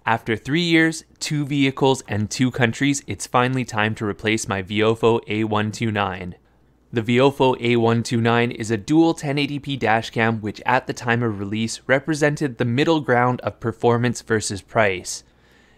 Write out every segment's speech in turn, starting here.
After 3 years, 2 vehicles, and 2 countries, it's finally time to replace my Viofo A129. The Viofo A129 is a dual 1080p dashcam which at the time of release represented the middle ground of performance versus price.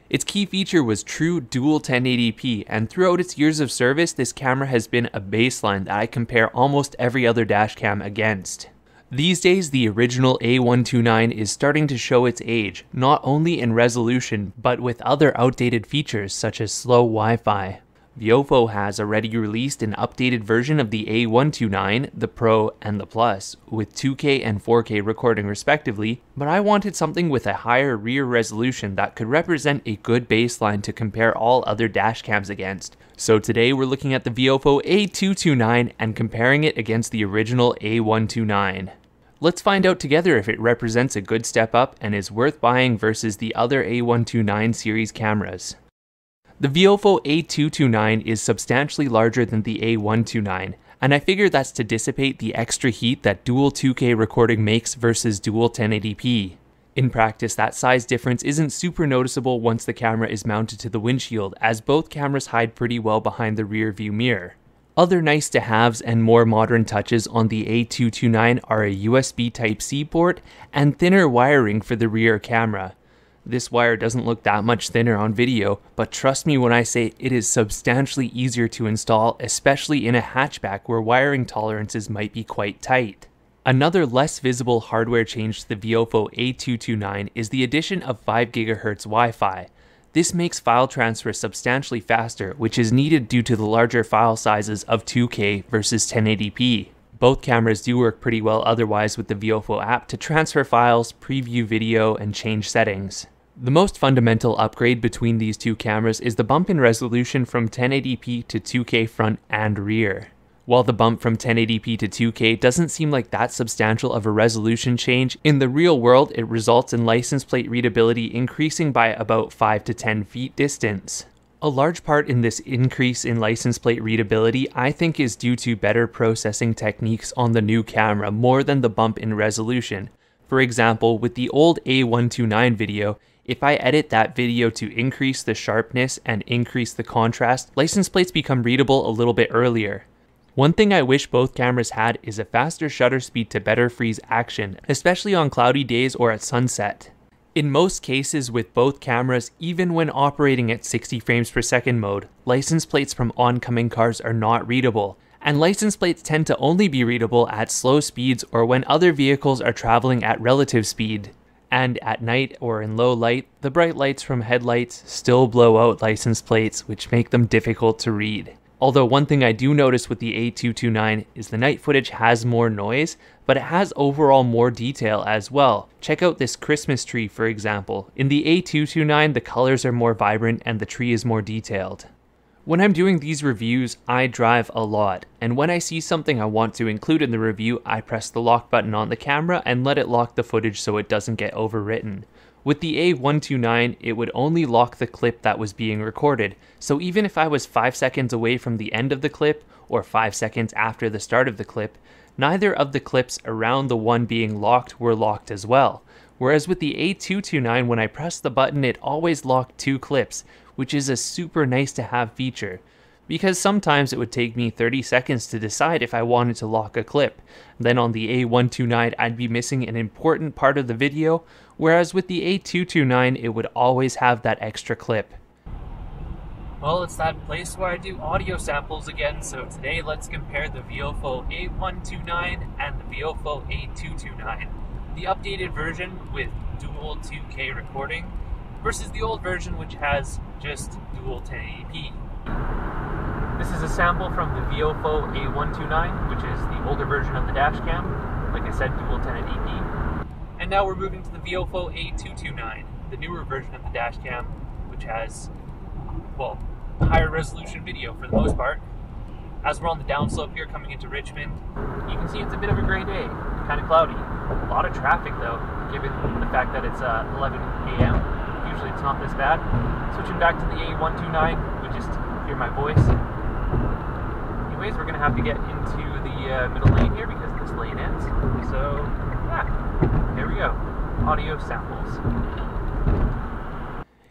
Its key feature was true dual 1080p, and throughout its years of service, this camera has been a baseline that I compare almost every other dashcam against. These days, the original A129 is starting to show its age, not only in resolution, but with other outdated features such as slow Wi-Fi. Viofo has already released an updated version of the A129, the Pro, and the Plus, with 2K and 4K recording respectively, but I wanted something with a higher rear resolution that could represent a good baseline to compare all other dashcams against. So today we're looking at the Viofo A229 and comparing it against the original A129. Let's find out together if it represents a good step up and is worth buying versus the other A129 series cameras. The Viofo A229 is substantially larger than the A129, and I figure that's to dissipate the extra heat that dual 2K recording makes versus dual 1080p. In practice, that size difference isn't super noticeable once the camera is mounted to the windshield, as both cameras hide pretty well behind the rear view mirror. Other nice to haves and more modern touches on the A229 are a USB Type-C port and thinner wiring for the rear camera. This wire doesn't look that much thinner on video, but trust me when I say it is substantially easier to install, especially in a hatchback where wiring tolerances might be quite tight. Another less visible hardware change to the Viofo A229 is the addition of 5 GHz Wi-Fi. This makes file transfer substantially faster, which is needed due to the larger file sizes of 2K versus 1080p. Both cameras do work pretty well otherwise with the Viofo app to transfer files, preview video, and change settings. The most fundamental upgrade between these two cameras is the bump in resolution from 1080p to 2K front and rear. While the bump from 1080p to 2K doesn't seem like that substantial of a resolution change, in the real world it results in license plate readability increasing by about 5 to 10 feet distance. A large part in this increase in license plate readability I think is due to better processing techniques on the new camera more than the bump in resolution. For example, with the old A129 video, if I edit that video to increase the sharpness and increase the contrast, license plates become readable a little bit earlier. One thing I wish both cameras had is a faster shutter speed to better freeze action, especially on cloudy days or at sunset. In most cases with both cameras, even when operating at 60 frames per second mode, license plates from oncoming cars are not readable, and license plates tend to only be readable at slow speeds or when other vehicles are traveling at relative speed. And at night or in low light, the bright lights from headlights still blow out license plates, which make them difficult to read. Although one thing I do notice with the A229 is the night footage has more noise, but it has overall more detail as well. Check out this Christmas tree for example. In the A229 the colors are more vibrant and the tree is more detailed. When I'm doing these reviews, I drive a lot, and when I see something I want to include in the review, I press the lock button on the camera and let it lock the footage so it doesn't get overwritten. With the A129, it would only lock the clip that was being recorded, so even if I was 5 seconds away from the end of the clip, or 5 seconds after the start of the clip, neither of the clips around the one being locked were locked as well. Whereas with the A229, when I pressed the button, it always locked 2 clips, which is a super nice to have feature. Because sometimes it would take me 30 seconds to decide if I wanted to lock a clip. Then on the A129, I'd be missing an important part of the video, whereas with the A229, it would always have that extra clip. Well, it's that place where I do audio samples again, so today let's compare the Viofo A129 and the Viofo A229. The updated version with dual 2K recording versus the old version which has just dual 1080p. This is a sample from the Viofo A129, which is the older version of the dashcam, like I said, dual 1080p. And now we're moving to the Viofo A229, the newer version of the dashcam, which has, well, higher resolution video for the most part. As we're on the downslope here coming into Richmond, you can see it's a bit of a gray day, kind of cloudy. A lot of traffic though, given the fact that it's 11 a.m. Usually it's not this bad. Switching back to the A129, we just hear my voice. Anyways, we're going to have to get into the middle lane here because this lane ends. So, yeah, there we go. Audio samples.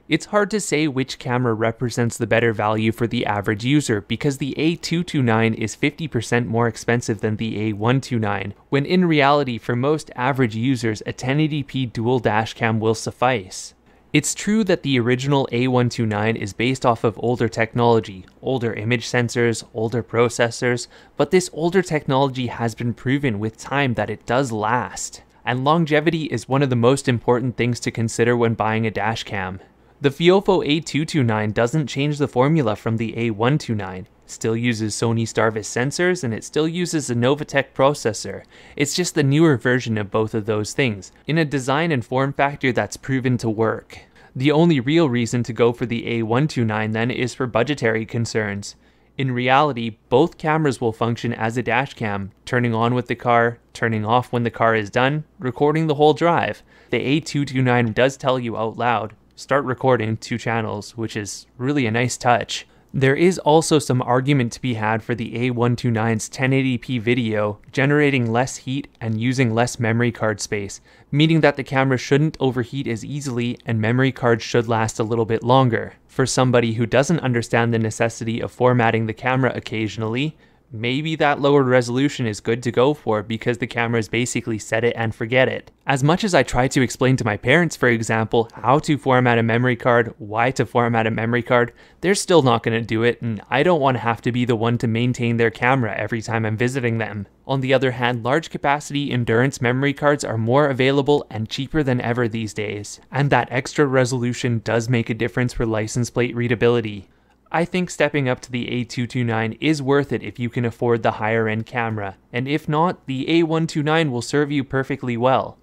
It's hard to say which camera represents the better value for the average user because the A229 is 50% more expensive than the A129, when in reality for most average users a 1080p dual dashcam will suffice. It's true that the original A129 is based off of older technology, older image sensors, older processors, but this older technology has been proven with time that it does last. And longevity is one of the most important things to consider when buying a dashcam. The Viofo A229 doesn't change the formula from the A129. It still uses Sony Starvis sensors and it still uses a Novatech processor. It's just the newer version of both of those things, in a design and form factor that's proven to work. The only real reason to go for the A129 then is for budgetary concerns. In reality, both cameras will function as a dashcam, turning on with the car, turning off when the car is done, recording the whole drive. The A229 does tell you out loud, start recording 2 channels, which is really a nice touch. There is also some argument to be had for the A129's 1080p video generating less heat and using less memory card space, meaning that the camera shouldn't overheat as easily and memory cards should last a little bit longer. For somebody who doesn't understand the necessity of formatting the camera occasionally, maybe that lower resolution is good to go for because the camera is basically set it and forget it. As much as I try to explain to my parents, for example, how to format a memory card, why to format a memory card, they're still not going to do it, and I don't want to have to be the one to maintain their camera every time I'm visiting them. On the other hand, large capacity endurance memory cards are more available and cheaper than ever these days, and that extra resolution does make a difference for license plate readability. I think stepping up to the A229 is worth it if you can afford the higher end camera, and if not, the A129 will serve you perfectly well.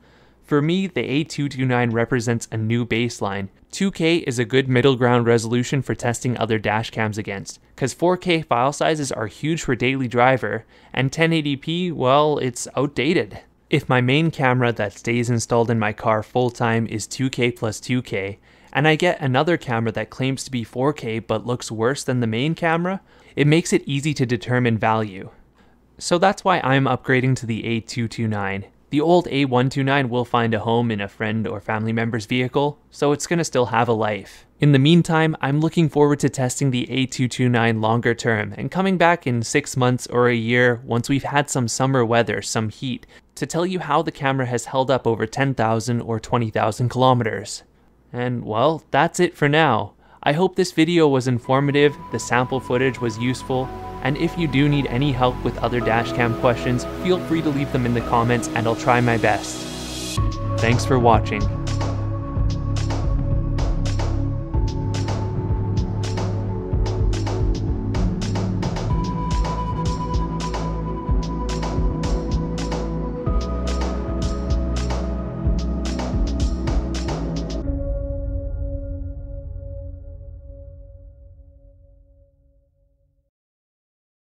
For me, the A229 represents a new baseline. 2K is a good middle ground resolution for testing other dashcams against, cause 4K file sizes are huge for daily driver, and 1080p, well, it's outdated. If my main camera that stays installed in my car full time is 2K plus 2K, and I get another camera that claims to be 4K but looks worse than the main camera, it makes it easy to determine value. So that's why I'm upgrading to the A229. The old A129 will find a home in a friend or family member's vehicle, so it's gonna still have a life. In the meantime, I'm looking forward to testing the A229 longer term and coming back in 6 months or a year once we've had some summer weather, some heat, to tell you how the camera has held up over 10,000 or 20,000 kilometers. And well, that's it for now. I hope this video was informative, the sample footage was useful, and if you do need any help with other dashcam questions, feel free to leave them in the comments and I'll try my best. Thanks for watching.